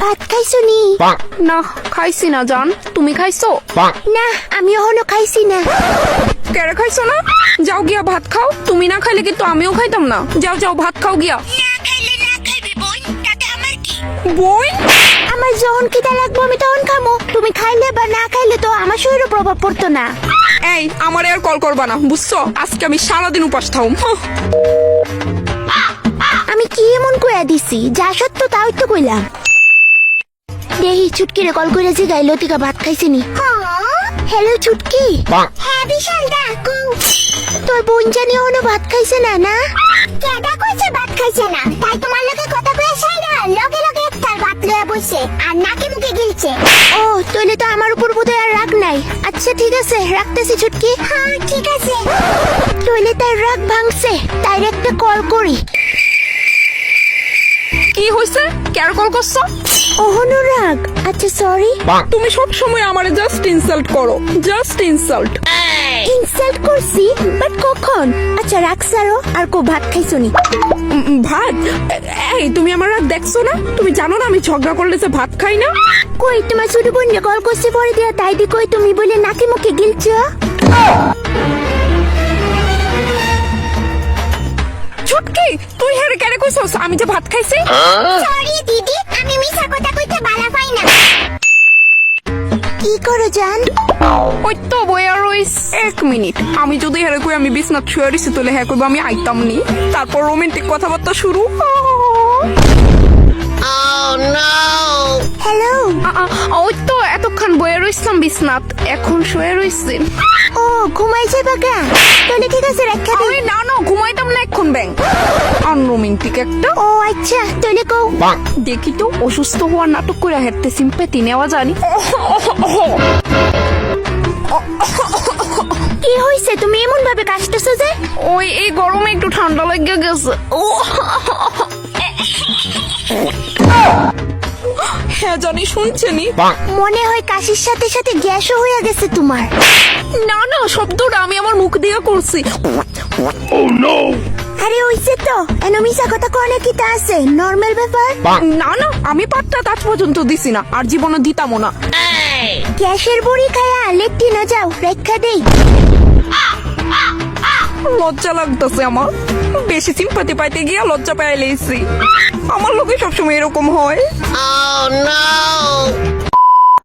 ভাত খাইছো নি? না খাইছি না জান, তুমি খাইছো? না, আমি এখনো খাইছি না। কেড়ে খাইছো না? যাও গিয়া ভাত খাও, তুমি না খাইলে কিন্তু আমিও খাইতাম না। যাও যাও ভাত খাও গিয়া। না খাইলে না খাইবি বোন, তাতে আমার কি? বই আমার যখন খিদা লাগবো আমি তখন খামো। তুমি খাইলে বা না খাইলে তো আমার শরীরে প্রভাব পড়তো না। এই আমারে আর কল করবা না, বুঝছো? আজকে আমি সারাদিন উপাস থাকুম। আমি কি এমন কইয়া দিছি? যা সত্য তাই তো কইলাম। দেহি ছুটকিরে কল করে জিগাই লতিকা ভাত খাইছিনি। হ্যালো ছুটকি। হ্যাঁ বিশাল ডাকু। তোর বোন জানি এখনো ভাত খাইছে না? না কেডা কইছে ভাত খাইছে না? তাই তোমার লগে কথা কইয়া সাইরা লগে লগে একটার ভাত লইয়া বসে আর নাকে মুখে গিলছে। ও তাহলে তো আমার উপর বোধহয় আর রাগ নাই। আচ্ছা ঠিক আছে, রাখতেছি ছুটকি। হ্যাঁ ঠিক আছে। তাহলে তাই রাগ ভাঙছে, তাই একটা কল করি। কি হইছে? কেন কল করছো? ওহনো রাগ। আচ্ছা সরি। তুমি সব সময় আমারে জাস্ট ইনসাল্ট করো, জাস্ট ইনসাল্ট। ইনসাল্ট করছি বাট কখন? আচ্ছা রাগ সারো আর কো ভাত খাইছো নি? ভাত? এই তুমি আমার রাগ দেখছো না? তুমি জানো না আমি ঝগড়া করলে যে ভাত খাই না? কই তোমার ছোট বোন কল করছে পরে দিয়া তাই দি কই তুমি বলে নাকি মুখে গিলছো? ছুটকি তুই হেরে কেন কইছস আমি যে ভাত খাইছি? সরি দিদি, আমি মিছা কথা কইতে বালা পাই না। কি করো জান? ওই তো বইয়া রইস। এক মিনিট, আমি যদি হেরে কই আমি বিছনাত শুয়ে রইছি তাহলে হ্যাঁ কইব আমি আইতাম নি। তারপর রোমান্টিক কথাবার্তা শুরু। হ্যালো। ওই তো এতক্ষণ বইয়া রইছিলাম বিছনাত, এখন শুয়ে রইছি। ও ঘুমাইছে বাগা? তাহলে ঠিক আছে রাখা দিই। আরে না না, ঘুমাইতাম না এখন ব্যাং। আনরোমান্টিক একটা। ও আচ্ছা তাহলে কও। দেখি তো অসুস্থ হওয়ার নাটক করে হেঁটতে সিম্পাতি নেওয়া জানি। কি হইছে? তুমি এমন ভাবে কাশতেছো যে? ওই এই গরমে একটু ঠান্ডা লেগে গেছে। হ্যাঁ জানি, শুনছেনি? মনে হয় কাশির সাথে সাথে গ্যাসও হয়ে গেছে তোমার। না না, শব্দটা আমি আমার মুখ দিয়ে করছি। আরে হইছে তো, এনো মিছা কথা কোনে কি তা আছে? নরমাল ব্যাপার। না না, আমি পাটটা আজ পর্যন্ত দিছি না, আর জীবনে দিতামও না। গ্যাসের বড়ি খায়া লেট্টি না যাও, রেখা দেই। লজ্জা লাগতেছে আমার, বেশি সিম্পাতি পাইতে গিয়া লজ্জা পাই লেছি। আমার লোকে সবসময় এরকম হয়।